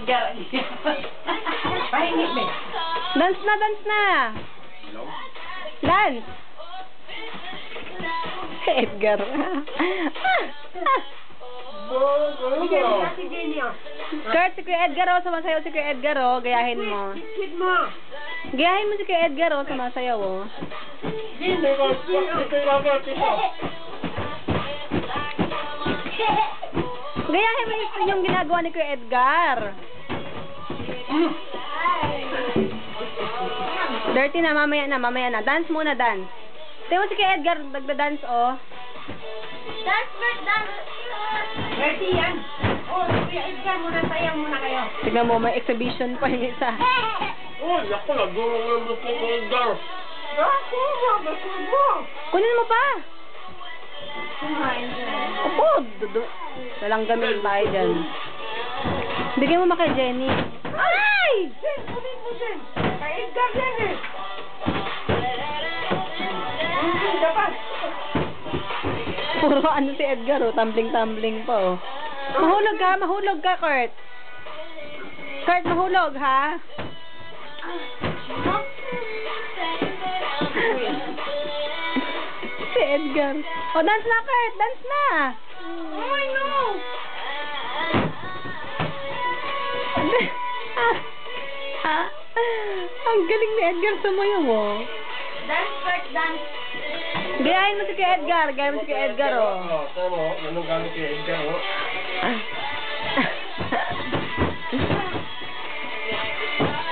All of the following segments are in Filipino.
Edgar. Pahingit mo. Dance na, dance na. Dance. Edgar. Sige, si Jenny, oh. Kurt, si Kuya Edgar, oh. Sumasayaw si Kuya Edgar, oh. Gayahin mo. Biskit mo. Gayahin mo si Kuya Edgar, oh. Sumasayaw, oh. Gayahin mo yung ginagawa ni Kuya Edgar. Dirty na, mamaya na, mamaya na. Dance muna, dance. Tingnan mo si Kuya Edgar, nagda-dance, oh. Dance, Bert, dance. Dirty yan. Oh, Kuya Edgar, muna sayang muna kayo. Tignan mo, may exhibition pa yung isa. Oh, naku, nagdurong yung gusto ko Edgar. Ako, gusto mo. Kunin mo pa. Opo, walang gamit tayo dyan. Bigyan mo kay Jenny. Ay! Jen, kunin mo, Jen. Kay Edgar yan eh. Dapat. Puro ano si Edgar, oh. Tumbling-tumbling pa, oh. Mahulog ka, Kurt. Kurt, mahulog, ha? Si Edgar. Oh, dance na, Kurt. Dance na. Oh, no. Ang galing ni Edgar sumayaw, oh. Dance, Bert, dance. Gayahin mo si Kuya Edgar. Gayahin mo si Kuya Edgar, oh. Oh, tama, ganun gamit kay Edgar, oh.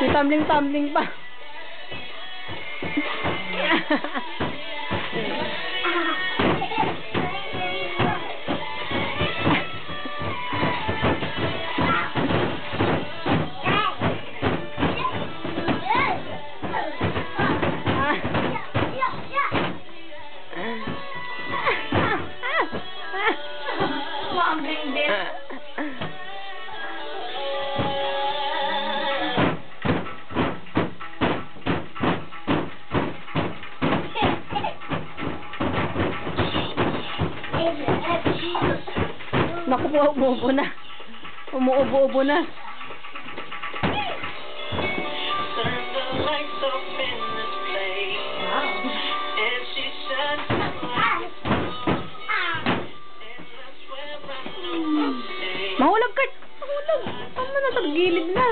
May tumbling-tumbling pa. Tumbling din. Naku po, umuubo na. Umuubo-ubo na. Mahulog, Kurt! Mahulog! Tama na, tagilid na.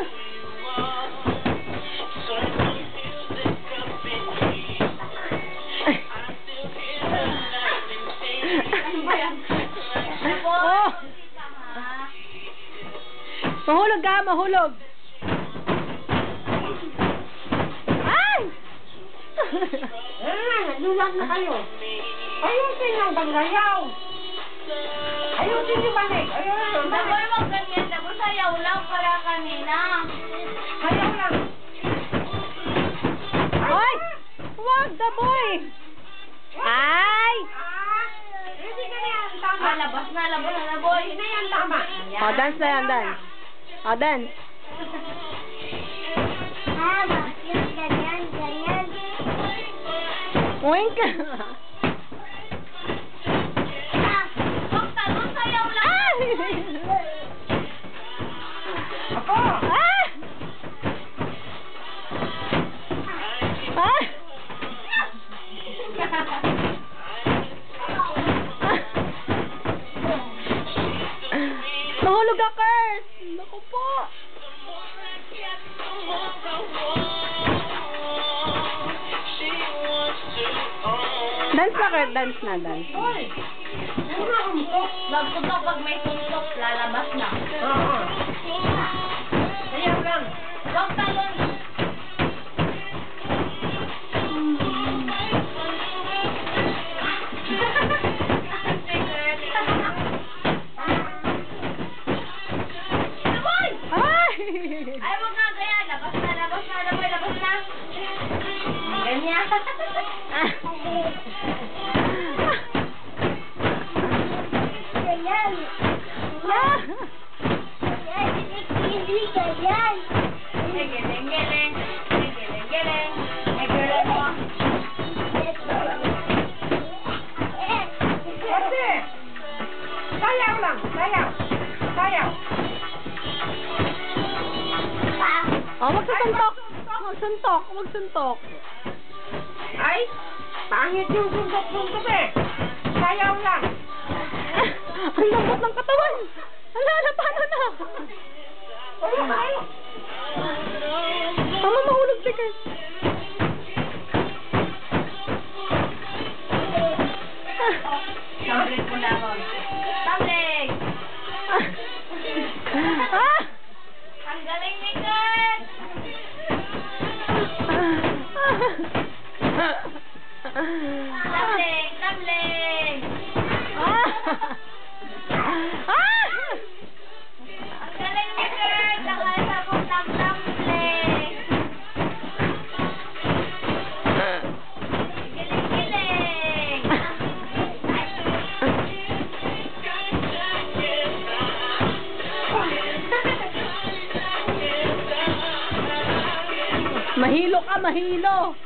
Oh! Mahulog ka, mahulog! Ay! Nalulag na kayo. Ayusin yung paglayaw. Ayusin yung banig. Ayun. Daboy mo ganyan, daboy sayaw lang para kanina. Ayaw lang. Ay! Wag, the boy! Ay! Hindi na yan. Tama. Labas na, boy. Hindi na yan. Tama. Oh, dance na yan, dance. Oh, dance. Ganyan, ganyan. Oink! Huwag talon, sayaw lang. Ako. Ah! Ah! Mahulog ka, Kurt! Naku po! Dance na, Kurt. Dance na, dance. Hoy. Ano na umtok? Magputok pag may suntok, lalabas na. Oo. Ayaw lang. Huwag talon. Ay! Ay, huwag nga ganyan. Labas na, labas na. Ganyan. Ganyan. Ah! Ganyan. Geleng-geleng. Geleng-geleng. Ay, geleng mo. Kasi. Sayaw lang. Sayaw. Sayaw. Oh, magsusuntok. Magsuntok. Magsuntok. Ay, pangit yung suntok-suntok eh. Sayaw lang. Ang lambot ng katawan. Ala, paano na? Ay, Mama, mahulog si Kurt. Tumbling po na ako. Tumbling! Ah! Ang galing ni Kurt! Tumbling! Tumbling! Ah! Ah! Ang galing ni Kurt! Nakasabot ng tumbling! Giling-giling! Mahilo ka, mahilo.